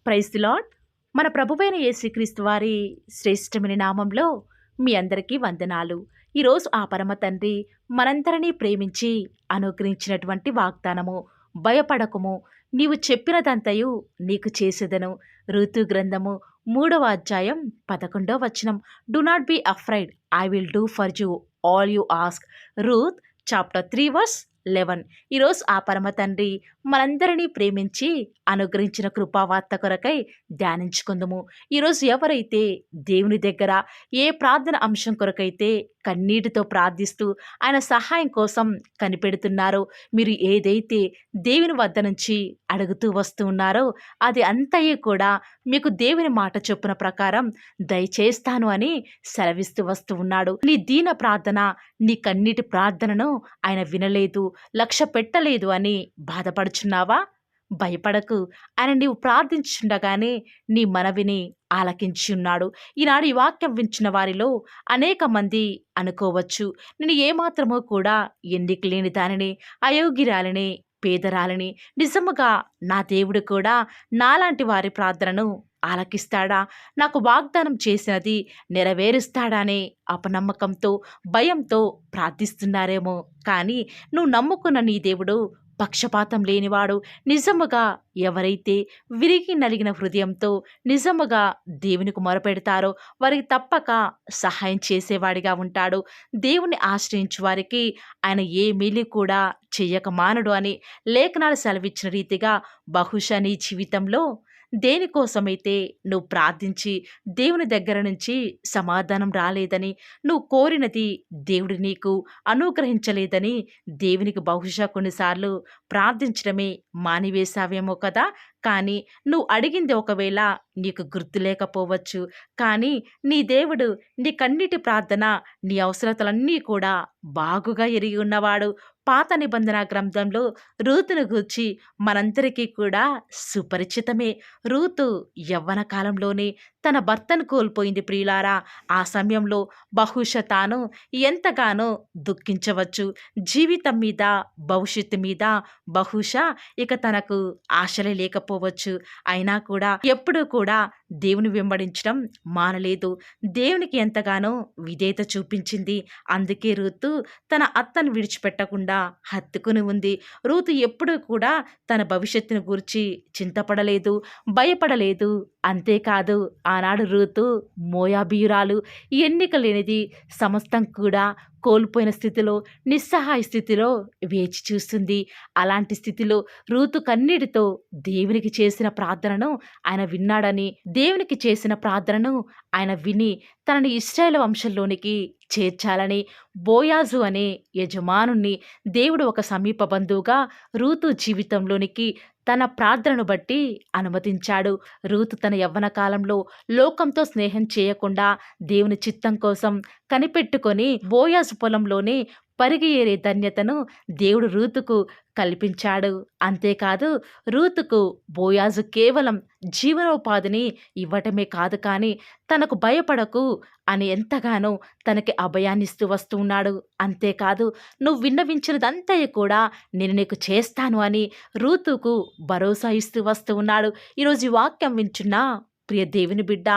Praise the lord. మన ప్రభువైన యేసుక్రీస్తు వారి శ్రేష్టమైన నామంలో మీ అందరికీ వందనాలు. ఈరోజు ఆ పరమ తండ్రి మనందరినీ ప్రేమించి అనుగ్రహించినటువంటి వాగ్దానము, భయపడకుము, నీవు చెప్పినదంతయు నీకు చేసేదను. ఋతు గ్రంథము 3వ అధ్యాయం 11వ వచనం. Do not be afraid, I will do for you all you ask. Ruth chapter 3 verse 11. ఈరోజు ఆ పరమ తండ్రి మనందరినీ ప్రేమించి అనుగ్రహించిన కృపావార్త కొరకై ధ్యానించుకుందుము. ఈరోజు ఎవరైతే దేవుని దగ్గర ఏ ప్రార్థన అంశం కొరకైతే కన్నీటితో ప్రార్థిస్తూ ఆయన సహాయం కోసం కనిపెడుతున్నారో, మీరు ఏదైతే దేవుని వద్ద నుంచి అడుగుతూ వస్తూ ఉన్నారో అది అంతయు కూడా మీకు దేవుని మాట చొప్పున ప్రకారం దయచేస్తాను అని సెలవిస్తూ వస్తూ ఉన్నాడు. నీ దీన ప్రార్థన, నీ కన్నీటి ప్రార్థనను ఆయన వినలేదు, లక్ష్య పెట్టలేదు అని బాధపడుచున్నావా? భయపడకు. ఆయన నీవు ప్రార్థించుండగానే నీ మనవిని ఆలకించి ఉన్నాడు. ఈనాడు ఈ వాక్యం వించిన వారిలో అనేక మంది అనుకోవచ్చు, నేను ఏమాత్రమో కూడా ఎన్నిక లేని దానిని, అయోగ్యురాలిని, పేదరాలిని. నిజముగా నా దేవుడు కూడా నాలాంటి వారి ప్రార్థనను ఆలకిస్తాడా? నాకు వాగ్దానం చేసినది నెరవేరుస్తాడా అనే అపనమ్మకంతో, భయంతో ప్రార్థిస్తున్నారేమో. కానీ నువ్వు నమ్ముకున్న నీ దేవుడు పక్షపాతం లేనివాడు. నిజముగా ఎవరైతే విరిగి నలిగిన హృదయంతో నిజముగా దేవునికి మొరపెడతారో వారికి తప్పక సహాయం చేసేవాడిగా ఉంటాడు. దేవుని ఆశ్రయించు వారికి ఆయన ఏ మేలు కూడా చెయ్యక మానడు అని లేఖనాలు సెలవిచ్చిన రీతిగా బహుశా నీ జీవితంలో దేనికోసమైతే నువ్వు ప్రార్థించి దేవుని దగ్గర నుంచి సమాధానం రాలేదని, నువ్వు కోరినది దేవుడు నీకు అనుగ్రహించలేదని దేవునికి బహుశా కొన్నిసార్లు ప్రార్థించడమే మానివేశావేమో కదా. కానీ నువ్వు అడిగింది ఒకవేళ నీకు గుర్తు లేకపోవచ్చు. కానీ నీ దేవుడు నీ కన్నిటి ప్రార్థన, నీ అవసరతలన్నీ కూడా బాగుగా ఎరిగి ఉన్నవాడు. పాత నిబంధన గ్రంథంలో రూతును గూర్చి మనందరికీ కూడా సుపరిచితమే. రూతు యవ్వన కాలంలోనే తన భర్తను కోల్పోయింది ప్రియులారా. ఆ సమయంలో బహుశా తాను ఎంతగానో దుఃఖించవచ్చు. జీవితం మీద, భవిష్యత్తు మీద బహుశా ఇక తనకు ఆశలే లేకపోవచ్చు. అయినా కూడా ఎప్పుడూ కూడా దేవుని వెంబడించడం మానలేదు. దేవునికి ఎంతగానో విధేయత చూపించింది. అందుకే రూతు తన అత్తను విడిచిపెట్టకుండా హత్తుకుని ఉంది. రూతు ఎప్పుడూ కూడా తన భవిష్యత్తును గురించి చింతపడలేదు, భయపడలేదు. అంతేకాదు, ఆనాడు రూతు మోయాబీయురాలు, ఎన్నిక లేనిది, సమస్తం కూడా కోల్పోయిన స్థితిలో, నిస్సహాయ స్థితిలో వేచి చూస్తుంది. అలాంటి స్థితిలో రూతు కన్నీటితో దేవునికి చేసిన ప్రార్థనను ఆయన విన్నాడని, దేవునికి చేసిన ప్రార్థనను ఆయన విని తనని ఇశ్రాయేలు వంశంలోనికి చేర్చాలని బోయాజు అనే యజమానుణ్ణి దేవుడు ఒక సమీప బంధువుగా రూతు జీవితంలోనికి తన ప్రార్థనను బట్టి అనుమతించాడు. రూతు తన యవ్వన కాలంలో లోకంతో స్నేహం చేయకుండా దేవుని చిత్తం కోసం కనిపెట్టుకొని బోయాజు పొలంలోనే పరిగి ఏరే ధన్యతను దేవుడు రూతుకు కల్పించాడు. అంతేకాదు, రూతుకు బోయాజు కేవలం జీవనోపాధిని ఇవ్వటమే కాదు, కానీ తనకు భయపడకు అని ఎంతగానో తనకి అభయాన్నిస్తూ వస్తూ ఉన్నాడు. అంతేకాదు, నువ్వు విన్నవించినదంతయు కూడా నేను నీకు చేస్తాను అని రూతుకు భరోసా ఇస్తూ వస్తూ ఉన్నాడు. ఈరోజు ఈ వాక్యం వింటున్న ప్రియ దేవుని బిడ్డ,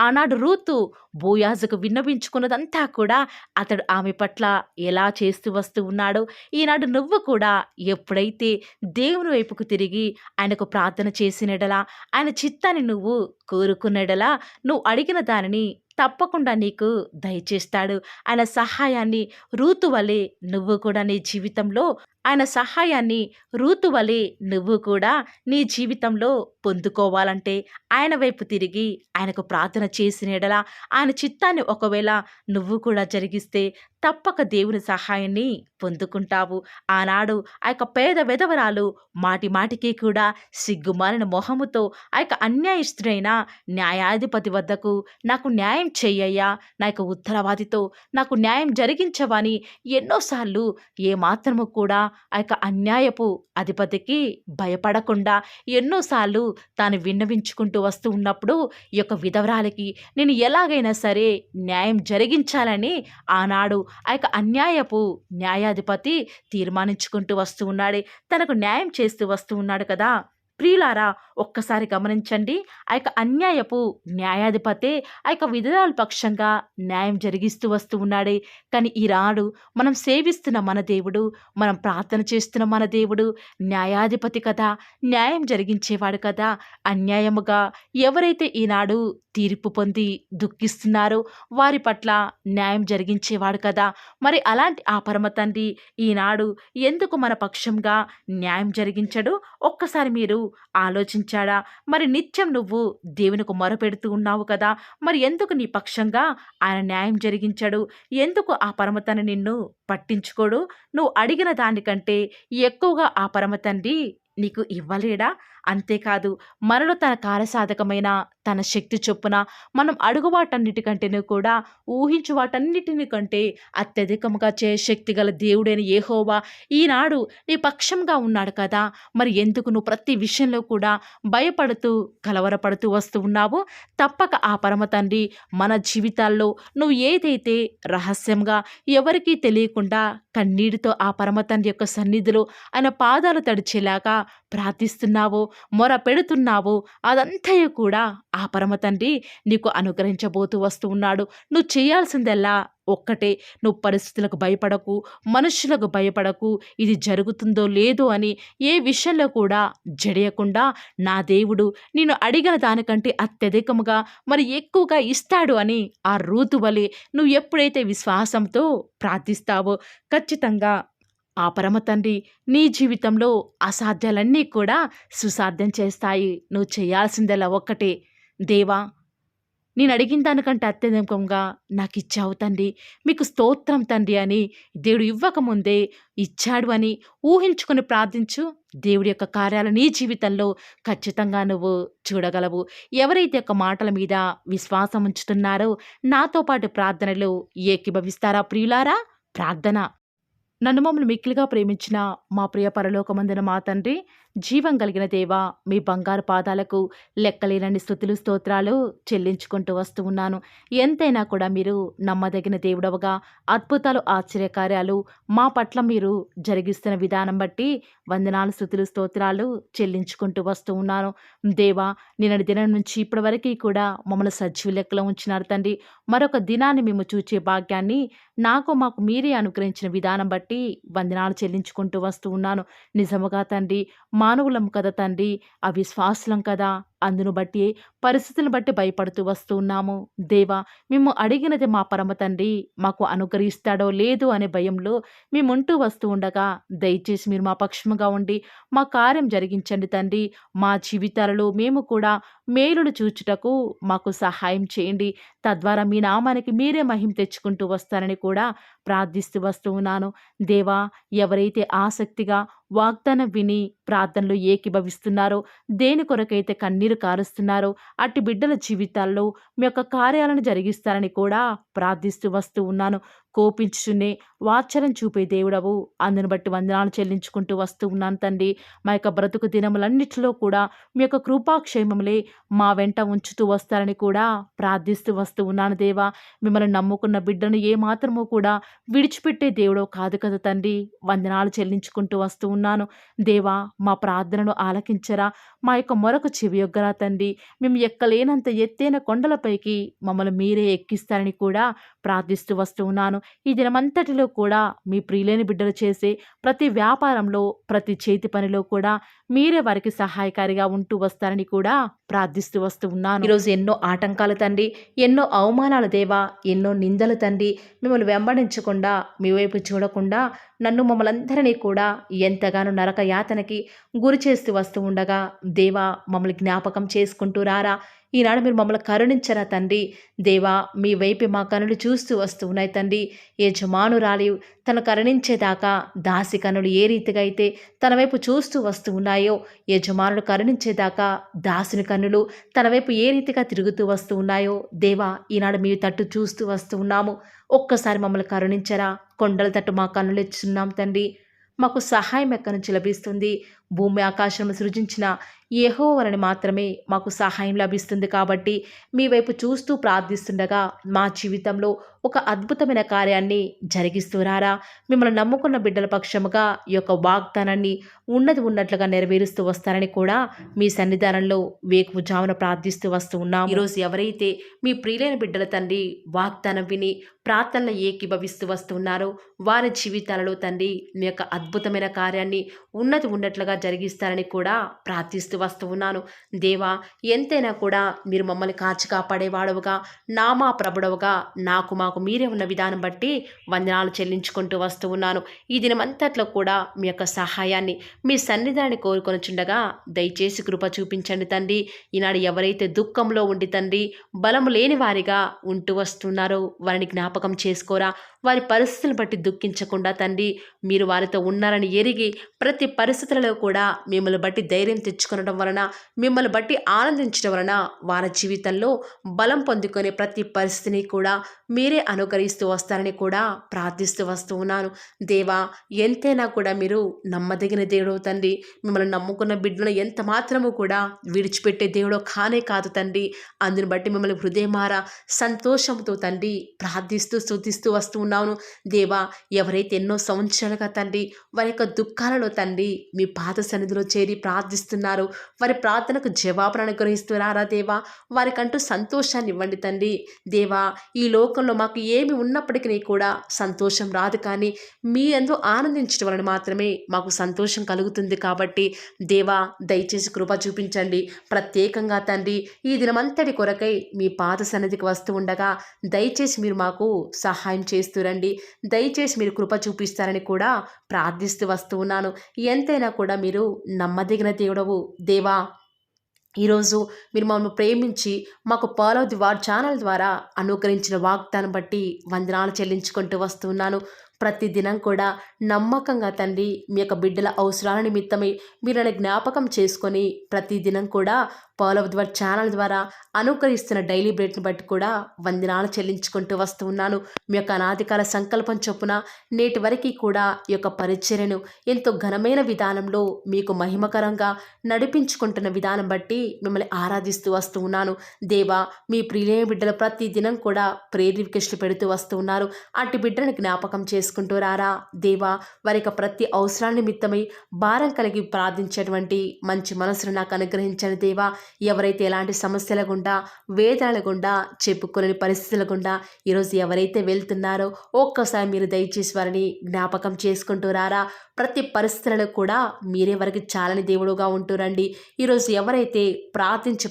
ఆనాడు రూతు బోయాజుకు విన్నవించుకున్నదంతా కూడా అతడు ఆమె పట్ల ఎలా చేస్తూ వస్తూ ఉన్నాడో, ఈనాడు నువ్వు కూడా ఎప్పుడైతే దేవుని వైపుకు తిరిగి ఆయనకు ప్రార్థన చేసినడలా, ఆయన చిత్తాన్ని నువ్వు కోరుకున్నడలా, నువ్వు అడిగిన దానిని తప్పకుండా నీకు దయచేస్తాడు. ఆయన సహాయాన్ని రూతు వలె నువ్వు కూడా నీ జీవితంలో, ఆయన సహాయాన్ని రూతు వలె నువ్వు కూడా నీ జీవితంలో పొందుకోవాలంటే ఆయన వైపు తిరిగి ఆయనకు ప్రార్థన చేసిన యెడల, ఆయన చిత్తాన్ని ఒకవేళ నువ్వు కూడా జరిగిస్తే తప్పక దేవుని సహాయాన్ని పొందుకుంటావు. ఆనాడు ఆ యొక్క పేద విధవరాలు మాటి మాటికి కూడా సిగ్గుమాలిన మొహముతో ఆ యొక్క అన్యాయస్తుడైన న్యాయాధిపతి వద్దకు, నాకు న్యాయం చెయ్యయ్యా, నా యొక్క ఉత్తరవాదితో నాకు న్యాయం జరిగించవని ఎన్నోసార్లు ఏమాత్రము కూడా ఆ యొక్క అన్యాయపు అధిపతికి భయపడకుండా ఎన్నోసార్లు తాను విన్నవించుకుంటూ వస్తూ ఉన్నప్పుడు ఈ యొక్క విధవరాలికి నేను ఎలాగైనా సరే న్యాయం జరిగించాలని ఆనాడు ఆ యొక్క అన్యాయపు న్యాయాధిపతి తీర్మానించుకుంటూ వస్తూ ఉన్నాడే, తనకు న్యాయం చేస్తూ వస్తూ ఉన్నాడు కదా. ప్రియులారా, ఒక్కసారి గమనించండి. ఆ యొక్క అన్యాయపు న్యాయాధిపతే ఆ యొక్క విధవరాల పక్షంగా న్యాయం జరిగిస్తూ వస్తూ ఉన్నాడే. కానీ ఈనాడు మనం సేవిస్తున్న మన దేవుడు, మనం ప్రార్థన చేస్తున్న మన దేవుడు న్యాయాధిపతి కదా, న్యాయం జరిగించేవాడు కదా. అన్యాయముగా ఎవరైతే ఈనాడు తీర్పు పొంది దుఃఖిస్తున్నారో వారి పట్ల న్యాయం జరిగించేవాడు కదా. మరి అలాంటి ఆ పరమ తండ్రి ఈనాడు ఎందుకు మన పక్షంగా న్యాయం జరిగించడు? ఒక్కసారి మీరు ఆలోచించాడా? మరి నిత్యం నువ్వు దేవునికి మొరపెడుతూ ఉన్నావు కదా, మరి ఎందుకు నీ పక్షంగా ఆయన న్యాయం జరిగించడు? ఎందుకు ఆ పరమ తండ్రి నిన్ను పట్టించుకోడు? నువ్వు అడిగిన దానికంటే ఎక్కువగా ఆ పరమ తండ్రి నీకు ఇవ్వలేడా? అంతేకాదు, మనలో తన కార్యసాధకమైన తన శక్తి చొప్పున మనం అడుగు వాటన్నిటికంటేను కూడా ఊహించు వాటన్నిటిని కంటే అత్యధికముగా శక్తి గల దేవుడైన యెహోవా ఈనాడు నీ పక్షంగా ఉన్నాడు కదా. మరి ఎందుకు నువ్వు ప్రతి విషయంలో కూడా భయపడుతూ కలవరపడుతూ వస్తూ ఉన్నావు? తప్పక ఆ పరమ తండ్రి మన జీవితాల్లో నువ్వు ఏదైతే రహస్యంగా ఎవరికీ తెలియకుండా కన్నీటితో ఆ పరమ తండ్రి యొక్క సన్నిధిలో ఆయన పాదాలు తడిచేలాగా ప్రార్థిస్తున్నావో, మొర పెడుతున్నావో, అదంతయు కూడా ఆ పరమ తండ్రి నీకు అనుగ్రహించబోతూ వస్తూ ఉన్నాడు. నువ్వు చేయాల్సిందల్లా ఒక్కటే, నువ్వు పరిస్థితులకు భయపడకు, మనుషులకు భయపడకు. ఇది జరుగుతుందో లేదో అని ఏ విషయంలో కూడా జడియకుండా నా దేవుడు నేను అడిగిన దానికంటే అత్యధికముగా మరి ఎక్కువగా ఇస్తాడు అని ఆ రూతు వలె నువ్వు ఎప్పుడైతే విశ్వాసంతో ప్రార్థిస్తావో ఖచ్చితంగా ఆ పరమ తండ్రి నీ జీవితంలో అసాధ్యాలన్నీ కూడా సుసాధ్యం చేస్తాయి. నువ్వు చేయాల్సిందల్లా ఒక్కటే, దేవా నేను అడిగిన దానికంటే అత్యధికంగా నాకు ఇచ్చావు తండ్రి, మీకు స్తోత్రం తండ్రి అని దేవుడు ఇవ్వకముందే ఇచ్చాడు అని ఊహించుకొని ప్రార్థించు. దేవుడి యొక్క కార్యాలు నీ జీవితంలో ఖచ్చితంగా నువ్వు చూడగలవు. ఎవరైతే యొక్క మాటల మీద విశ్వాసం ఉంచుతున్నారో నాతో పాటు ప్రార్థనలు ఏకీభవిస్తారా ప్రియులారా? ప్రార్థన. నన్ను మమ్మల్ని మిక్కిలిగా ప్రేమించిన మా ప్రియ పరలోకమందున మా తండ్రి, జీవం కలిగిన దేవా, మీ బంగారు పాదాలకు లెక్కలేనన్ని స్తుతులు స్తోత్రాలు చెల్లించుకుంటూ వస్తూ ఉన్నాను. ఎంతైనా కూడా మీరు నమ్మదగిన దేవుడవగా అద్భుతాలు ఆశ్చర్యకార్యాలు మా పట్ల మీరు జరిగిస్తున్న విధానం బట్టి వందనాలు స్తుతులు స్తోత్రాలు చెల్లించుకుంటూ వస్తూ ఉన్నాను. దేవా, నిన్నటి దినం నుంచి ఇప్పటి వరకు కూడా మమ్మల్ని సజీవ లెక్కలో ఉంచినారు తండ్రి. మరొక దినాన్ని మేము చూచే భాగ్యాన్ని మాకు మీరే అనుగ్రహించిన విధానం బట్టి వందనాలు చెల్లించుకుంటూ వస్తూ ఉన్నాను. నిజముగా తండ్రి, మానవులం కదా తండ్రి, అవిశ్వాసులం కదా, అందును బట్టి పరిస్థితులను బట్టి భయపడుతూ వస్తూ ఉన్నాము. దేవా, మేము అడిగినది మా పరమ తండ్రి మాకు అనుగ్రహిస్తాడో లేదు అనే భయంలో మేముంటూ వస్తూ ఉండగా దయచేసి మీరు మా పక్షముగా ఉండి మా కార్యం జరిగించండి తండ్రి. మా జీవితాలలో మేము కూడా మేలును చూచుటకు మాకు సహాయం చేయండి. తద్వారా మీ నామానికి మీరే మహిమ తెచ్చుకుంటూ వస్తారని కూడా ప్రార్థిస్తూ వస్తూ ఉన్నాను. దేవా, ఎవరైతే ఆసక్తిగా వాగ్దానం విని ప్రార్థనలు ఏకీభవిస్తున్నారో, దేని కొరకైతే కన్నీరు కారుస్తున్నారో అట్టి బిడ్డల జీవితాల్లో మీ యొక్క కార్యాలను జరిగిస్తారని కూడా ప్రార్థిస్తూ వస్తూ ఉన్నాను. కోపించునే వాత్సల్యం చూపే దేవుడవు, అందును బట్టి వందనాలు చెల్లించుకుంటూ వస్తూ ఉన్నాను తండ్రి. మా యొక్క బ్రతుకు దినములన్నిటిలో కూడా మీ యొక్క కృపాక్షేమములే మా వెంట ఉంచుతూ వస్తారని కూడా ప్రార్థిస్తూ వస్తూ ఉన్నాను దేవా. మిమ్మల్ని నమ్ముకున్న బిడ్డను ఏమాత్రమూ కూడా విడిచిపెట్టే దేవుడో కాదు కదా తండ్రి. వందనాలు చెల్లించుకుంటూ వస్తూ ఉన్నాను దేవా. మా ప్రార్థనను ఆలకించరా, మా యొక్క మొరకు చెవియొగ్గరా తండ్రి. మేము ఎక్కలేనంత ఎత్తైన కొండలపైకి మమ్మల్ని మీరే ఎక్కిస్తారని కూడా ప్రార్థిస్తూ వస్తూ ఉన్నాను. ఈ దినమంతటిలో కూడా మీ ప్రియులేని బిడ్డలు చేసే ప్రతి వ్యాపారంలో, ప్రతి చేతి పనిలో కూడా మీరే వారికి సహాయకారిగా ఉంటూ వస్తారని కూడా ప్రార్థిస్తూ వస్తూ ఉన్నాను. ఈరోజు ఎన్నో ఆటంకాలు తండ్రి, ఎన్నో అవమానాలు దేవా, ఎన్నో నిందలు తండ్రి, మిమ్మల్ని వెంబడించకుండా మీ వైపు చూడకుండా నన్ను మమ్మల్ందరినీ కూడా ఎంతగానో నరక యాతనకి గురి చేస్తూ వస్తూ ఉండగా దేవా, మమ్మల్ని జ్ఞాపకం చేసుకుంటూ రారా. ఈనాడు మీరు మమ్మల్ని కరుణించరా తండ్రి. దేవా, మీ వైపు మా కనులు చూస్తూ వస్తూ ఉన్నాయి తండ్రి. యజమానురాలి తను కరుణించేదాకా దాసి కనులు ఏ రీతిగా అయితే తన వైపు చూస్తూ వస్తూ ఉన్నాయో, యజమానుడు కరుణించేదాకా దాసుని కన్నులు తన వైపు ఏ రీతిగా తిరుగుతూ వస్తూ ఉన్నాయో దేవా, ఈనాడు మీ తట్టు చూస్తూ వస్తూ ఉన్నాము. ఒక్కసారి మమ్మల్ని కరుణించరా. కొండల తట్టు మా కన్నులు ఎచ్చున్నాం తండ్రి. మాకు సహాయం ఎక్కడి నుంచి లభిస్తుంది? భూమి ఆకాశం సృజించిన యెహోవాని మాత్రమే మాకు సహాయం లభిస్తుంది. కాబట్టి మీ వైపు చూస్తూ ప్రార్థిస్తుండగా మా జీవితంలో ఒక అద్భుతమైన కార్యాన్ని జరిగిస్తూ రారా. మిమ్మల్ని నమ్ముకున్న బిడ్డల పక్షముగా ఈ యొక్క వాగ్దానాన్ని ఉన్నది ఉన్నట్లుగా నెరవేరుస్తూ వస్తారని కూడా మీ సన్నిధానంలో వేకువజామున ప్రార్థిస్తూ వస్తూ ఉన్నాం. ఈరోజు ఎవరైతే మీ ప్రియులైన బిడ్డల తండ్రి వాగ్దానం విని ప్రార్థనలు ఏకీభవిస్తూ వస్తున్నారో వారి జీవితాలలో తండ్రి మీ యొక్క అద్భుతమైన కార్యాన్ని ఉన్నది ఉన్నట్లుగా జరిగిస్తారని కూడా ప్రార్థిస్తూ వస్తూ ఉన్నాను. దేవా, ఎంతైనా కూడా మీరు మమ్మల్ని కాచి కాపాడేవాడవుగా, నామా ప్రభుడవుగా నాకు మాకు మీరే ఉన్న విధానం బట్టి వందనాలు చెల్లించుకుంటూ వస్తూ ఉన్నాను. ఈ దినమంతట్లో కూడా మీ యొక్క సహాయాన్ని మీ సన్నిధానాన్ని కోరుకొనుచుండగా దయచేసి కృప చూపించండి తండ్రి. ఈనాడు ఎవరైతే దుఃఖంలో ఉండి తండ్రి బలము లేని వారిగా ఉంటూ వస్తున్నారో వారిని జ్ఞాపకం చేసుకోరా. వారి పరిస్థితులను బట్టి దుఃఖించకుండా తండ్రి మీరు వారితో ఉన్నారని ఎరిగి ప్రతి పరిస్థితులలో కూడా మిమ్మల్ని బట్టి ధైర్యం తెచ్చుకొనడం వలన, మిమ్మల్ని బట్టి ఆనందించడం వలన వారి జీవితంలో బలం పొందుకునే ప్రతి పరిస్థితిని కూడా మీరే అనుకరిస్తూ వస్తారని కూడా ప్రార్థిస్తూ వస్తూ ఉన్నాను. దేవా, ఎంతైనా కూడా మీరు నమ్మదగిన దేవుడు తండ్రి. మిమ్మల్ని నమ్ముకున్న బిడ్డలను ఎంత మాత్రము కూడా విడిచిపెట్టే దేవుడో కానే కాదు తండ్రి. అందుని బట్టి మిమ్మల్ని హృదయమారా సంతోషంతో తండ్రి ప్రార్థిస్తూ స్తుతిస్తూ వస్తూ ఉన్నాను. దేవా, ఎవరైతే ఎన్నో సంవత్సరాలుగా తండ్రి వారి యొక్క దుఃఖాలలో తండ్రి మీ పాద సన్నిధిలో చేరి ప్రార్థిస్తున్నారు, వారి ప్రార్థనకు జవాబును అనుగ్రహిస్తున్నారా దేవా. వారికంటూ సంతోషాన్ని ఇవ్వండి తండ్రి. దేవా, ఈ లోకంలో మాకు ఏమి ఉన్నప్పటికీ కూడా సంతోషం రాదు, కానీ మీ యందు ఆనందించడం వలన మాత్రమే మాకు సంతోషం కలుగుతుంది. కాబట్టి దేవా, దయచేసి కృప చూపించండి. ప్రత్యేకంగా తండ్రి ఈ దినమంతటి కొరకై మీ పాద సన్నిధికి వస్తూ ఉండగా దయచేసి మీరు మాకు సహాయం చేస్తురండి. దయచేసి మీరు కృప చూపిస్తారని కూడా ప్రార్థిస్తూ వస్తూ ఉన్నాను. ఎంతైనా కూడా మీరు నమ్మదగిన దేవుడవు దేవా. ఈరోజు మీరు మమ్మల్ని ప్రేమించి మాకు ఫాలో ది వార్ ఛానల్ ద్వారా అనుగ్రహించిన వాగ్దానం బట్టి వందనాలు చెల్లించుకుంటూ వస్తున్నాను. ప్రతిదినం కూడా నమ్మకంగా తండ్రి మీ యొక్క బిడ్డల అవసరాల నిమిత్తమై మీరు నన్ను జ్ఞాపకం చేసుకొని ప్రతిదినం కూడా ఫాలో ది వార్ ఛానల్ ద్వారా అనుకరిస్తున్న డైలీ బ్రెడ్ని బట్టి కూడా వందనాలు చెల్లించుకుంటూ వస్తూ ఉన్నాను. మీ యొక్క అనాదికాల సంకల్పం చొప్పున నేటి వరకు కూడా ఈ యొక్క పరిచర్యను ఎంతో ఘనమైన విధానంలో మీకు మహిమకరంగా నడిపించుకుంటున్న విధానం బట్టి మిమ్మల్ని ఆరాధిస్తూ వస్తూ ఉన్నాను. దేవా, మీ ప్రియులైన బిడ్డలు ప్రతి దినం కూడా ప్రేయర్ రిక్వెస్ట్లు పెడుతూ వస్తూ ఉన్నారు. అటు బిడ్డలను జ్ఞాపకం చేసుకుంటూ రారా దేవా. వారి యొక్క ప్రతి అవసరాల నిమిత్తమై భారం కలిగి ప్రార్థించేటువంటి మంచి మనసును నాకు అనుగ్రహించండి దేవా. ఎవరైతే ఎలాంటి సమస్యల గుండా, వేదనల గుండా, చెప్పుకోలేని పరిస్థితుల గుండా ఈరోజు ఎవరైతే వెళ్తున్నారో ఒక్కసారి మీరు దయచేసి వారిని జ్ఞాపకం చేసుకుంటూ రారా. ప్రతి పరిస్థితులలో కూడా మీరే వారికి చాలని దేవుడుగా ఉంటురండి. ఈరోజు ఎవరైతే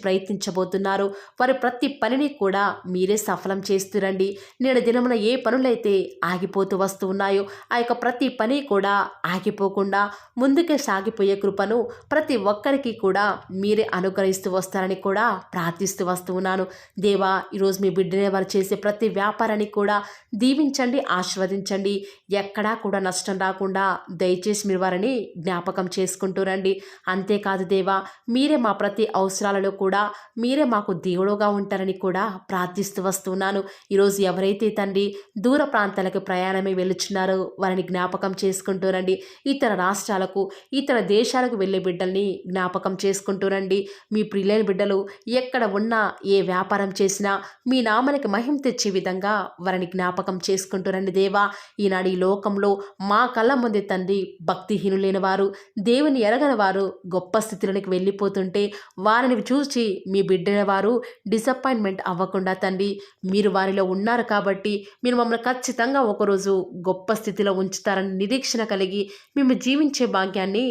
ప్రయత్నించబోతున్నారో వారి ప్రతి పనిని కూడా మీరే సఫలం చేస్తురండి. నేడు దినమున ఏ పనులైతే ఆగిపోతూ వస్తూ ఉన్నాయో ఆ యొక్క ప్రతి పని కూడా ఆగిపోకుండా ముందుకే సాగిపోయే కృపను ప్రతి ఒక్కరికి కూడా మీరే అనుగ్రహిస్తూ వస్తారని కూడా ప్రార్థిస్తూ వస్తూ ఉన్నాను. దేవా, ఈరోజు మీ బిడ్డనే వారు చేసే ప్రతి వ్యాపారాన్ని కూడా దీవించండి, ఆశీర్వదించండి. ఎక్కడా కూడా నష్టం రాకుండా దయచేసి మీరు వారిని జ్ఞాపకం చేసుకుంటూ రండి. అంతేకాదు దేవా, మీరే మా ప్రతి అవసరాలలో కూడా మీరే మాకు దేవుడుగా ఉంటారని కూడా ప్రార్థిస్తూ వస్తున్నాను. ఈరోజు ఎవరైతే తండ్రి దూర ప్రాంతాలకు ప్రయాణమై వెళ్ళుచున్నారో వారిని జ్ఞాపకం చేసుకుంటూ రండి. ఇతర రాష్ట్రాలకు, ఇతర దేశాలకు వెళ్ళే బిడ్డల్ని జ్ఞాపకం చేసుకుంటూ రండి. మీ ప్రియులైన బిడ్డలు ఎక్కడ ఉన్నా, ఏ వ్యాపారం చేసినా మీ నామానికి మహిమ తెచ్చే విధంగా వారిని జ్ఞాపకం చేసుకుంటూ రండి దేవా. ఈనాడు ఈ లోకంలో మా కళ్ళ ముందే తండ్రి భక్తిహీనులైన వారు, దేవుని ఎరగని వారు గొప్ప స్థితిలోనికి వెళ్ళిపోతుంటే వారిని చూసి మీ బిడ్డల వారు డిసప్పాయింట్మెంట్ అవ్వకుండా తండ్రి మీరు వారిలో ఉన్నారు కాబట్టి మీరు మమ్మల్ని ఖచ్చితంగా ఒకరోజు గొప్ప స్థితిలో ఉంచుతారని నిరీక్షణ కలిగి మేము జీవించే భాగ్యాన్ని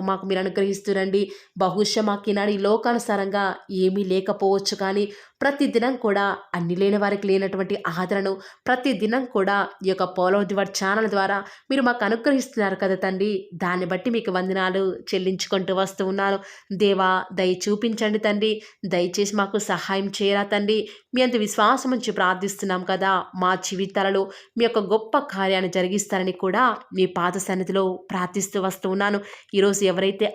మాకు మీరు అనుగ్రహిస్తురండి. బహుశా మాకు ఈనాడు ఈ లోకానుసారంగా ఏమీ లేకపోవచ్చు, కానీ ప్రతిదినం కూడా అన్ని లేని వారికి లేనటువంటి ఆదరణను ప్రతిదినం కూడా ఈ యొక్క ఫాలో ది వార్ ఛానల్ ద్వారా మీరు మాకు అనుగ్రహిస్తున్నారు కదా తండ్రి. దాన్ని బట్టి మీకు వందనాలు చెల్లించుకుంటూ వస్తూ ఉన్నాను. దేవా, దయ చూపించండి తండ్రి. దయచేసి మాకు సహాయం చేయరా తండ్రి. మీ అంత విశ్వాసం ఉంచి ప్రార్థిస్తున్నాం కదా. మా జీవితాలలో మీ యొక్క గొప్ప కార్యాన్ని జరిగిస్తారని కూడా మీ పాద సన్నిధిలో ప్రార్థిస్తూ వస్తూ ఉన్నాను. ఈరోజు ఎవరైతే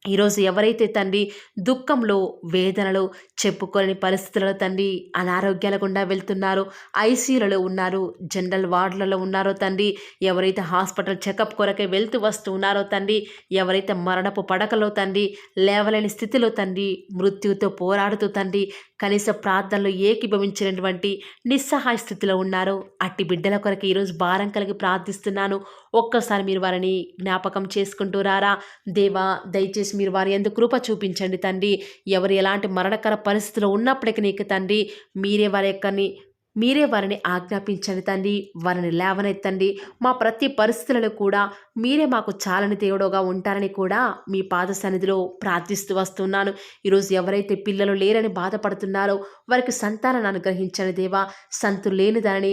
ఈరోజు ఎవరైతే తండ్రి దుఃఖంలో, వేదనలో, చెప్పుకోలేని పరిస్థితులలో తండ్రి అనారోగ్యాల గుండా వెళ్తున్నారో, ఐసీయూలలో ఉన్నారు, జనరల్ వార్డులలో ఉన్నారో తండ్రి, ఎవరైతే హాస్పిటల్ చెకప్ కొరకే వెళ్తూ వస్తూ ఉన్నారో తండ్రి, ఎవరైతే మరణపు పడకలో తండ్రి లేవలేని స్థితిలో తండ్రి మృత్యువుతో పోరాడుతూ తండ్రి కనీస ప్రార్థనలు ఏకీభవించినటువంటి నిస్సహాయ స్థితిలో ఉన్నారో అట్టి బిడ్డల కొరకు ఈరోజు భారం కలిగి ప్రార్థిస్తున్నాను. ఒక్కసారి మీరు వారిని జ్ఞాపకం చేసుకుంటూ రారా. దేవా, దయచేసి మీరు వారి యందు కృప చూపించండి తండ్రి. ఎవరు ఎలాంటి మరణకర పరిస్థితిలో ఉన్నప్పటికీ నీకు తండ్రి మీరే వారిని ఆజ్ఞాపించండి తండ్రి. వారిని లేవనెత్తండి. మా ప్రతి పరిస్థితులలో కూడా మీరే మాకు చాలని దేవుడుగా ఉంటారని కూడా మీ పాద సన్నిధిలో ప్రార్థిస్తూ వస్తున్నాను. ఈరోజు ఎవరైతే పిల్లలు లేరని బాధపడుతున్నారో వారికి సంతానాన్ని అనుగ్రహించండి దేవా. సంతు లేని దానిని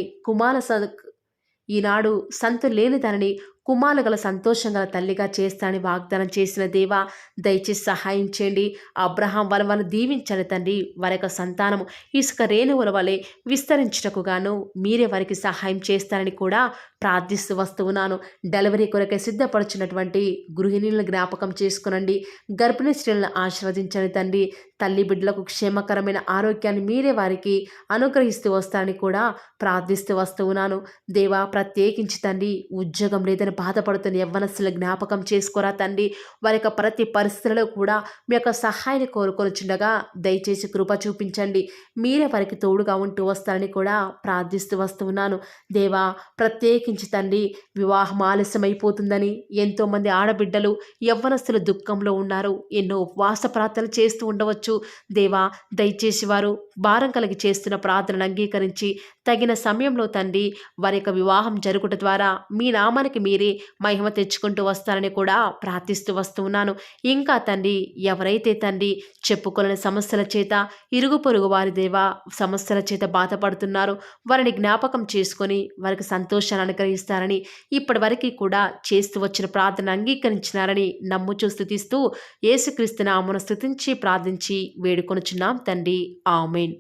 ఈనాడు సంతు లేని దానిని కుమారులు గల సంతోషం గల తల్లిగా చేస్తానని వాగ్దానం చేసిన దేవా, దయచేసి సహాయం చేయండి. అబ్రహాం వలవను దీవించండి తండ్రి. వారి యొక్క సంతానము ఇసుక రేణువుల వలె విస్తరించుటకు గాను మీరే వారికి సహాయం చేస్తారని కూడా ప్రార్థిస్తూ వస్తూ ఉన్నాను. డెలివరీ కొరకై సిద్ధపడుచున్నటువంటి గృహిణులను జ్ఞాపకం చేసుకునండి. గర్భిణీ స్త్రీలను ఆశీర్వదించండి తండ్రి. తల్లి బిడ్డలకు క్షేమకరమైన ఆరోగ్యాన్ని మీరే వారికి అనుగ్రహిస్తూ వస్తారని కూడా ప్రార్థిస్తూ వస్తూ ఉన్నాను. దేవా, ప్రత్యేకించి తండ్రి ఉద్యోగం లేదని బాధపడుతున్న యవ్వనస్తుల జ్ఞాపకం చేసుకోరా తండ్రి. వారి యొక్క ప్రతి పరిస్థితులలో కూడా మీ యొక్క సహాయాన్ని కోరుకొనిచుండగా దయచేసి కృప చూపించండి. మీరే వారికి తోడుగా ఉంటూ వస్తారని కూడా ప్రార్థిస్తూ వస్తూ ఉన్నాను. దేవా, ప్రత్యేకించి తండ్రి వివాహం ఆలస్యమైపోతుందని ఎంతోమంది ఆడబిడ్డలు యవ్వనస్తులు దుఃఖంలో ఉన్నారు. ఎన్నో ఉపవాస ప్రార్థనలు చేస్తూ ఉండవచ్చు. దేవా, దయచేసి వారు భారం కలిగి చేస్తున్న ప్రార్థనను అంగీకరించి తగిన సమయంలో తండ్రి వారి యొక్క వివాహం జరుగుట ద్వారా మీ నామానికి మీరే మహిమ తెచ్చుకుంటూ వస్తారని కూడా ప్రార్థిస్తూ వస్తూ ఉన్నాను. ఇంకా తండ్రి ఎవరైతే తండ్రి చెప్పుకోలేని సమస్యల చేత ఇరుగు పొరుగు వారి దేవా సమస్యల చేత బాధపడుతున్నారో వారిని జ్ఞాపకం చేసుకొని వారికి సంతోషాన్ని అనుగ్రహిస్తారని ఇప్పటి వరకు కూడా చేస్తూ వచ్చిన ప్రార్థన అంగీకరించినారని నమ్ముచూ స్తుతిస్తూ యేసుక్రీస్తు నామమున స్తుతించి ప్రార్థించి వేడుకొనుచున్నాం తండ్రి. ఆమేన్.